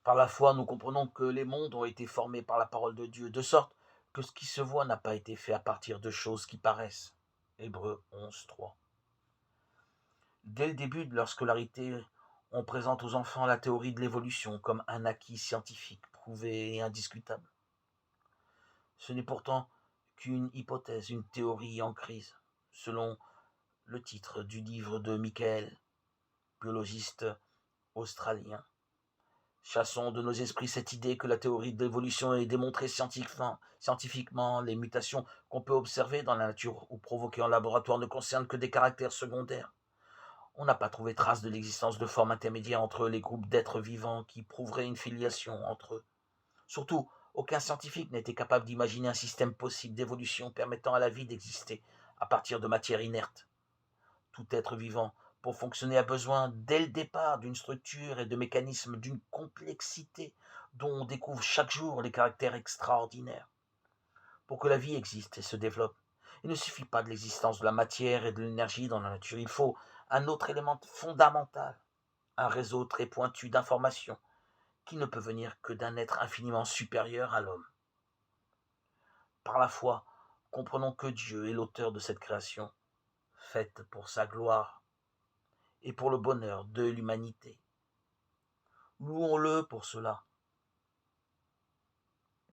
Par la foi, nous comprenons que les mondes ont été formés par la parole de Dieu, de sorte que ce qui se voit n'a pas été fait à partir de choses qui paraissent. Hébreux 11, 3. Dès le début de leur scolarité, on présente aux enfants la théorie de l'évolution comme un acquis scientifique, prouvé et indiscutable. Ce n'est pourtant qu'une hypothèse, une théorie en crise, selon le titre du livre de Michael, biologiste australien. Chassons de nos esprits cette idée que la théorie de l'évolution est démontrée scientifiquement. Les mutations qu'on peut observer dans la nature ou provoquer en laboratoire ne concernent que des caractères secondaires. On n'a pas trouvé trace de l'existence de formes intermédiaires entre les groupes d'êtres vivants qui prouveraient une filiation entre eux. Surtout, aucun scientifique n'était capable d'imaginer un système possible d'évolution permettant à la vie d'exister à partir de matière inerte. Tout être vivant, pour fonctionner, a besoin dès le départ d'une structure et de mécanismes d'une complexité dont on découvre chaque jour les caractères extraordinaires. Pour que la vie existe et se développe, il ne suffit pas de l'existence de la matière et de l'énergie dans la nature, il faut un autre élément fondamental, un réseau très pointu d'informations qui ne peut venir que d'un être infiniment supérieur à l'homme. Par la foi, comprenons que Dieu est l'auteur de cette création, faite pour sa gloire et pour le bonheur de l'humanité. Louons-le pour cela.